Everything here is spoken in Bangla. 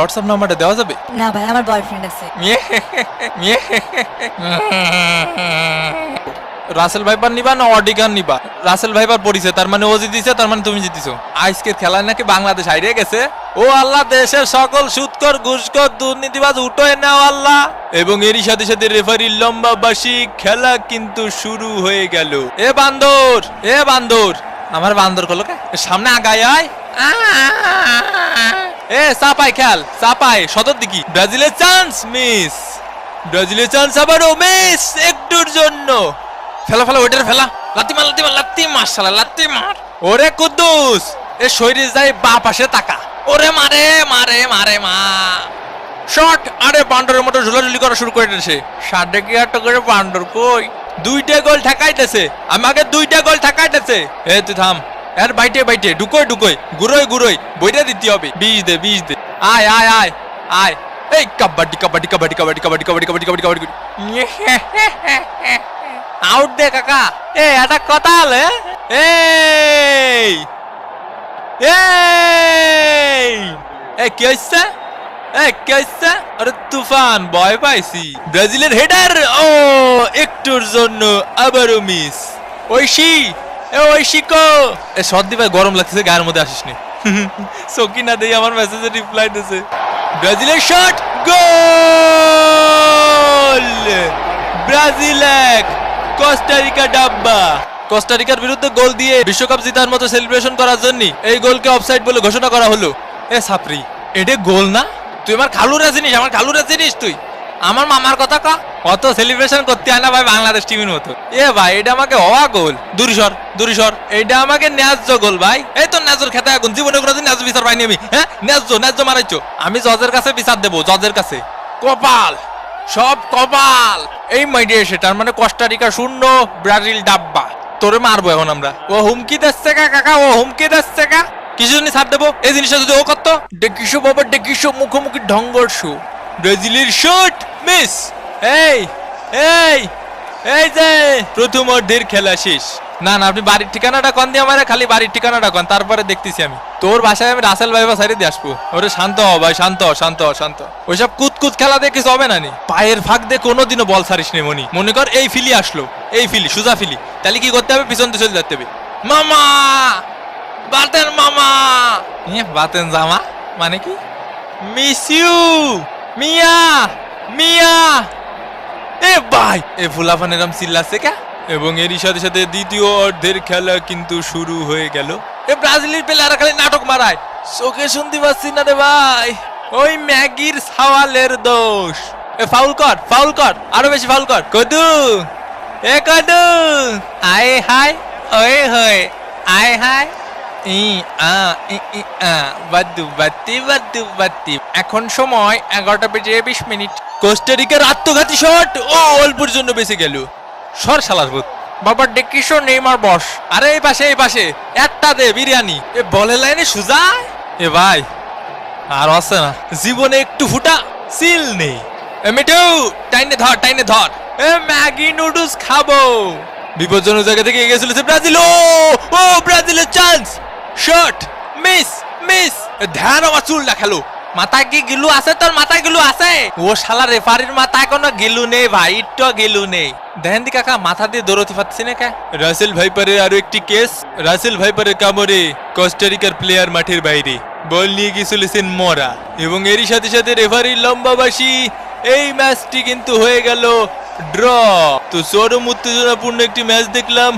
হোয়াটসঅ্যাপ নাম্বারটা দেওয়া যাবে? না ভাই, আমার বয়ফ্রেন্ড আছে। রাসেল ভাইপার নিবা না অডিগান নিবা? রাসেল ভাইপার পড়িছে, তার মানে ও জিতিছে, তার মানে তুমি জিতিছো। আজকের খেলায় নাকি বাংলাদেশ হারিয়ে গেছে। ও আল্লাহ, দেশের সকল সুদখোর ঘুষখোর দুর্নীতিবাজ উঠোয় নাও আল্লাহ। এবং এরই সাথে সাথে রেফারির লম্বা বাঁশি, খেলা কিন্তু শুরু হয়ে গেল। এ বান্দর, এ বান্দর, আমার বান্দর কলো কে? সামনে আগায় আয়। এ চাপাই খেল, চাপাই সদর দিকে। ব্রাজিলের চান্স মিস, ব্রাজিলের চান্স আবারও মিস একটুর জন্য। ফেলা ফেলা, ওইটার ফেলা, লাত্তি মার, লাত্তি মার, লাত্তি মার শালা, লাত্তি মার। ওরে কুদ্দুস, এ শরীর যায় বা পাশে তাকা। ওরে মারে মারে মারে মা শট। আরে বান্ডরের মতো ঝুলাঝুলি করা শুরু করে দিয়েছে। 60 কি 8 করে বান্ডর কই? 2টা গোল ঠেকাইতেছে, আমাকে 2টা গোল ঠেকাইতেছে। এ তুই থাম, এর বাইটে বাইটে ঢুকোই ঢুকোই, গুরোই গুরোই, বইটা দিতে হবে। 20 দে, 20 দে। আয় আয় আয় আয়। এই কাবাডি কাবাডি কাবাডি কাবাডি কাবাডি কাবাডি কাবাডি কাবাডি কাবাডি। আউট দে কাকা। এ এটা কথা হলে এই এই এই কি হইছে? এই কি হইছে? আরে তুফান, ভয় পাইছি। ব্রাজিলের হেডার, ও একটুর জন্য আবারও মিস। ঐশী, এ ঐশী কো? এ সর্দি ভাই, গরম লাগতেছে, গায়ের মধ্যে আসিস নি। সকিনা দেই আমার মেসেজে রিপ্লাই দিতেছে। ব্রাজিলের শট, গোল! ব্রাজিল 1, কোস্টারিকা ডাব্বা। কোস্টারিকার বিরুদ্ধে গোল দিয়ে বিশ্বকাপ জেতার মতো সেলিব্রেশন করার জন্য এই গোলকে অফসাইড বলে ঘোষণা করা হলো। এ সাপরি, এটা গোল না? তুই আমার খালুরা চিনিস, আমার খালুরা চিনিস তুই? আমার মামার কথা কা? অত সেলিব্রেশন করতে হয় না ভাই বাংলাদেশ টিমের মতো। এ ভাই, এটা আমাকে হওয়া গোল। দূরিসর দূরিসর, এটা আমাকে ন্যায্য গোল ভাই। এই তো ন্যায্যর খেতে এখন জীবনে কোনোদিন ন্যায্য বিচার পাইনি আমি। হ্যাঁ, ন্যায্য ন্যায্য মারাইছো। আমি জজের কাছে বিচার দেবো, জজের কাছে। কপাল, সব কপাল। এই মাইডে সেটার মানে কোস্টারিকা 0, ব্রাজিল ডাব্বা। তোরে মারবো এখন আমরা। ও হুমকি দিচ্ছে কা কাকা, ও হুমকি দিচ্ছে কা? কিছু জন্য ছাড় দেবো এই জিনিসটা যদি ও করতো। ডেকিসো বাবা ডেকিসো, মুখোমুখি ঢঙ্গরশো। ব্রাজিলের শট মিস। এই এই এই যে প্রথম অর্ধের খেলা শেষ। না না, আপনি বাড়ির ঠিকানাটা কন দিয়ে আমারে, খালি বাড়ির ঠিকানাটা কন, তারপরে দেখতেছি আমি। তোর বাসায় আমি রাসেল ভাইবা সাইডে দিয়ে আসবো। ওরে শান্ত হ ভাই, শান্ত হ, শান্ত হ, শান্ত। ওইসব কুতকুত খেলা দিয়ে কিছু হবে না নি। পায়ের ফাঁক দিয়ে কোনোদিনও বল ছাড়িস নি মনি। মনে কর এই ফিলি আসলো, এই ফিলি, সুজা ফিলি, তাহলে কি করতে হবে? পিছন দিয়ে চলে যেতে হবে। মামা, বাতেন মামা। বাতেন জামা মানে কি? মিস ইউ মিয়া, মিয়া। এ ভাই, এ ফুলাফান এরম চিল্লাচ্ছে কে? এবং এরই সাথে সাথে দ্বিতীয় অর্ধের খেলা কিন্তু শুরু হয়ে গেল। এ ব্রাজিলের প্লেয়াররা খালি নাটক মারায়, চোখে শুনতে পাচ্ছি না রে ভাই। ওই ম্যাগির সাওয়ালের দোষ। এ ফাউল কর, ফাউল কর, আরো বেশি ফাউল কর। কদু, এ কদু, আয় হায়, ওই হয়, আয় হায়। বাদ্দু বাত্তি বাদ্দু বাত্তি। এখন সময় 11:20। কোস্টারিকার আত্মঘাতী শট, ও অল্পর জন্য বেঁচে গেল। সর শালার ভূত। বাবা ডেকিসো নেইমার বস। আরে এই পাশে, এই পাশে একটা দে বিরিয়ানি। এ বলের লাইনে সুজা। এ ভাই আর আছে না, জীবনে একটু ফুটা সিল নেই। এ মিঠু, টাইনে ধর, টাইনে ধর। এ ম্যাগি নুডলস খাবো। বিপজ্জনক জায়গা থেকে এগিয়ে চলেছে ব্রাজিল। ও ব্রাজিলের চান্স, শট মিস, মিস। ধ্যান আমার চুলটা খেলো। মাথায় কি গিলু আছে তোর? মাথায় গিলু আছে? ও শালা রেফারির মাথায় কোনো গিলু নেই ভাই, একটু গিলু নেই। দেখেন দি কাকা, মাথা দিয়ে দৌড়তে পারছি না কে? রাসেল ভাইপারের আরো একটি কেস। রাসেল ভাইপারের কামড়ে কোস্টারিকার প্লেয়ার মাঠের বাইরে, বল নিয়ে গিয়ে চলেছেন মরা। এবং এরই সাথে সাথে রেফারির লম্বা বাঁশি। এই ম্যাচটি কিন্তু হয়ে গেল ড্র। তো চরম উত্তেজনাপূর্ণ একটি ম্যাচ দেখলাম।